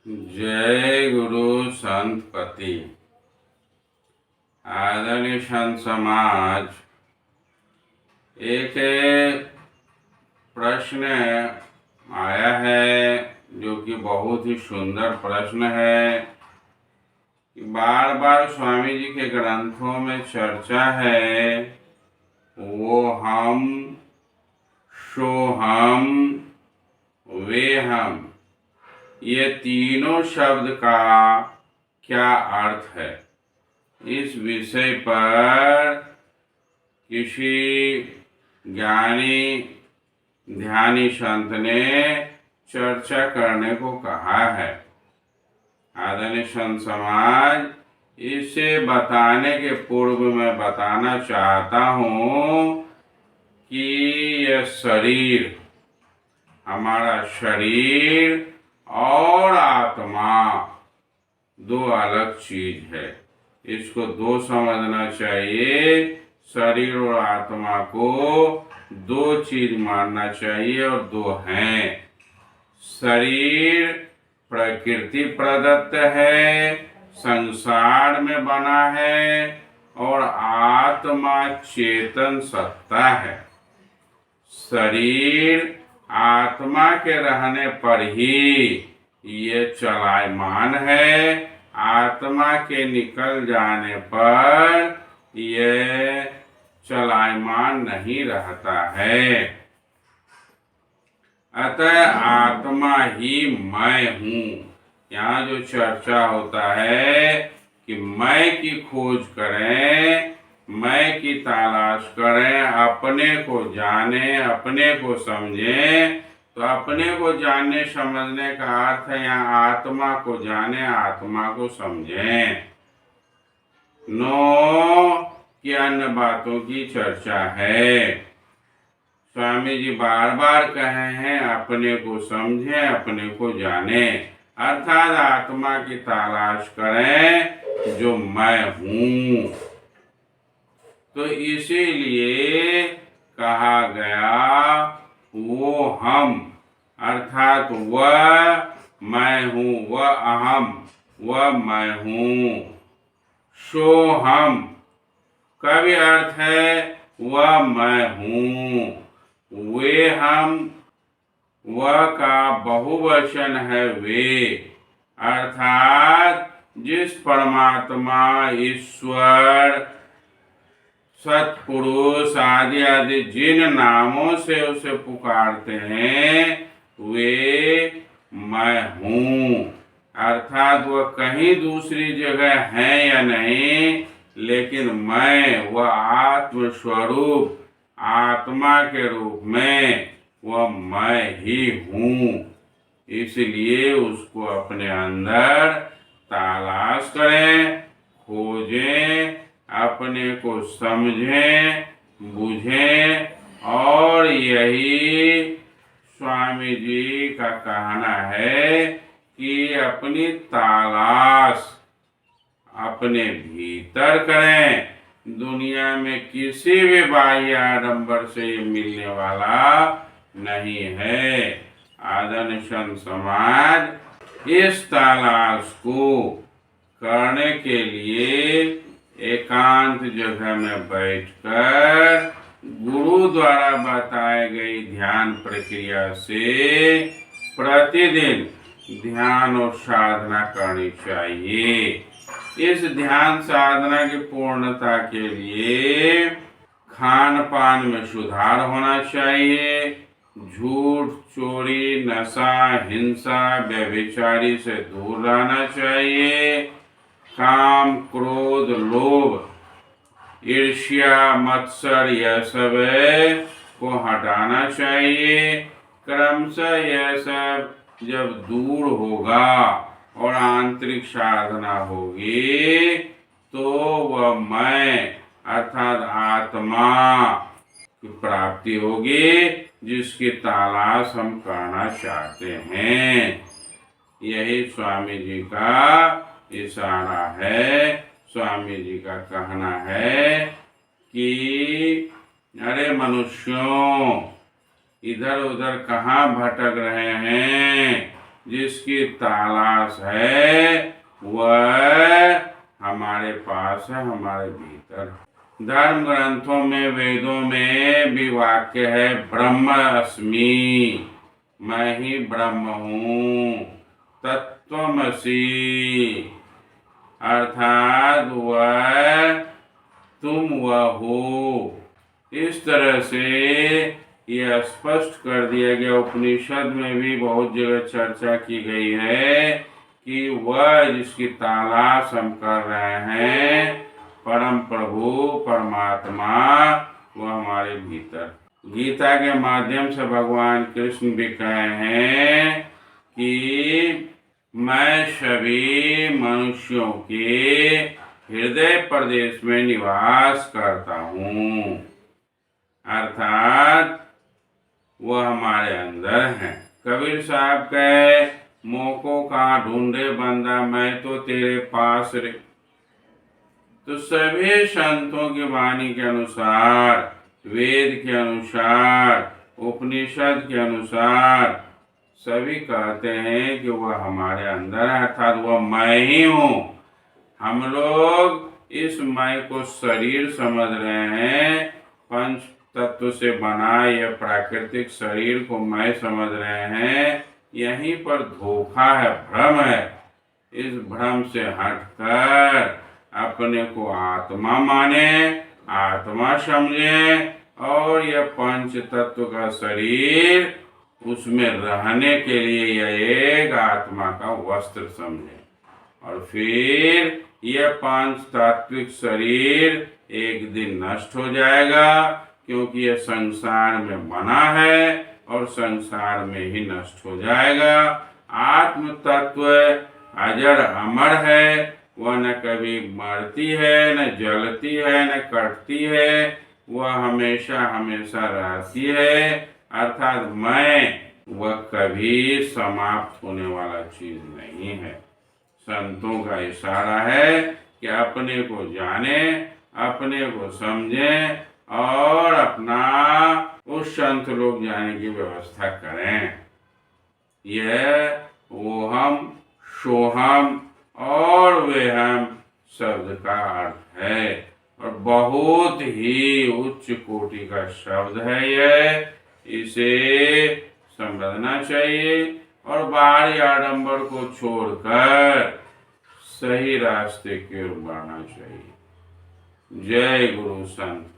जय गुरु संतपति। आदरणीय संत समाज, एक प्रश्न आया है जो कि बहुत ही सुंदर प्रश्न है कि बार बार स्वामी जी के ग्रंथों में चर्चा है वो हम, सो हम, वे हम, ये तीनों शब्द का क्या अर्थ है। इस विषय पर किसी ज्ञानी ध्यानी संत ने चर्चा करने को कहा है। आदरणीय संत समाज, इसे बताने के पूर्व मैं बताना चाहता हूँ कि यह शरीर, हमारा शरीर और आत्मा दो अलग चीज है। इसको दो समझना चाहिए। शरीर और आत्मा को दो चीज मानना चाहिए और दो हैं। शरीर प्रकृति प्रदत्त है, संसार में बना है, और आत्मा चेतन सत्ता है। शरीर आत्मा के रहने पर ही ये चलायमान है, आत्मा के निकल जाने पर ये चलायमान नहीं रहता है। अतः आत्मा ही मैं हूँ। यहाँ जो चर्चा होता है कि मैं की खोज करें, मैं की तलाश करें, अपने को जाने, अपने को समझें, तो अपने को जानने समझने का अर्थ है यहाँ आत्मा को जाने, आत्मा को समझें। नो कि अन्य बातों की चर्चा है। स्वामी जी बार बार कहे हैं अपने को समझें, अपने को जाने, अर्थात आत्मा की तलाश करें जो मैं हूँ। तो इसीलिए कहा गया वो हम, अर्थात वह मैं हूँ, वह अहम, वह मैं हूँ। सो हम का भी अर्थ है वह मैं हूँ। वे हम, वह का बहुवचन है वे, अर्थात जिस परमात्मा, ईश्वर, सत्पुरुष आदि आदि जिन नामों से उसे पुकारते हैं वे मैं हूँ। अर्थात वह कहीं दूसरी जगह है या नहीं, लेकिन मैं, वह आत्म स्वरूप, आत्मा के रूप में वह मैं ही हूँ। इसलिए उसको अपने अंदर तलाश करें, खोजें, अपने को समझें, बुझें, और यही स्वामी जी का कहना है कि अपनी तलाश अपने भीतर करें। दुनिया में किसी भी बाह्य आडंबर से ये मिलने वाला नहीं है। आदरणीय संत समाज, इस तलाश को करने के लिए एकांत जगह में बैठकर गुरु द्वारा बताई गई ध्यान प्रक्रिया से प्रतिदिन ध्यान और साधना करनी चाहिए। इस ध्यान साधना की पूर्णता के लिए खान पान में सुधार होना चाहिए। झूठ, चोरी, नशा, हिंसा, व्यभिचारी से दूर रहना चाहिए। काम, क्रोध, लोभ, ईर्ष्या, मत्सर, यह सब को हटाना चाहिए। क्रमशः यह सब जब दूर होगा और आंतरिक साधना होगी तो वह मैं, अर्थात आत्मा की प्राप्ति होगी, जिसकी तलाश हम करना चाहते हैं। यही स्वामी जी का इशारा है। स्वामी जी का कहना है कि अरे मनुष्यों, इधर उधर कहाँ भटक रहे हैं, जिसकी तलाश है वह हमारे पास है, हमारे भीतर। धर्म ग्रंथों में, वेदों में भी वाक्य है ब्रह्म अस्मि, मैं ही ब्रह्म हूँ, तत्त्वमसि, अर्थात वह तुम वह हो। इस तरह से यह स्पष्ट कर दिया गया। उपनिषद में भी बहुत जगह चर्चा की गई है कि वह जिसकी तलाश हम कर रहे हैं, परम प्रभु परमात्मा, वह हमारे भीतर। गीता के माध्यम से भगवान कृष्ण भी कहे हैं कि मैं सभी मनुष्यों के हृदय प्रदेश में निवास करता हूँ, अर्थात वह हमारे अंदर है। कबीर साहब कहे मोको कहाँ ढूंढे बंदा, मैं तो तेरे पास रे। तो सभी संतों की वाणी के अनुसार, वेद के अनुसार, उपनिषद के अनुसार सभी कहते हैं कि वह हमारे अंदर है, अर्थात वह मैं ही हूँ। हम लोग इस मैं को शरीर समझ रहे हैं, पंच तत्व से बना यह प्राकृतिक शरीर को मैं समझ रहे हैं। यहीं पर धोखा है, भ्रम है। इस भ्रम से हटकर अपने को आत्मा माने, आत्मा समझे और यह पंच तत्व का शरीर, उसमें रहने के लिए यह एक आत्मा का वस्त्र समझे। और फिर यह पांच तात्विक शरीर एक दिन नष्ट हो जाएगा, क्योंकि यह संसार में बना है और संसार में ही नष्ट हो जाएगा। आत्म तत्व अजर अमर है, वह न कभी मरती है, न जलती है, न कटती है, वह हमेशा हमेशा रहती है। अर्थात मैं वह कभी समाप्त होने वाला चीज नहीं है। संतों का इशारा है कि अपने को जाने, अपने को समझें और अपना उस संत लोग जाने की व्यवस्था करें। यह ओहम, सोहम और वेहम शब्द का अर्थ है और बहुत ही उच्च कोटि का शब्द है यह। इसे समझना चाहिए और बाहरी आडंबर को छोड़कर सही रास्ते की ओर बढ़ना चाहिए। जय गुरु संत।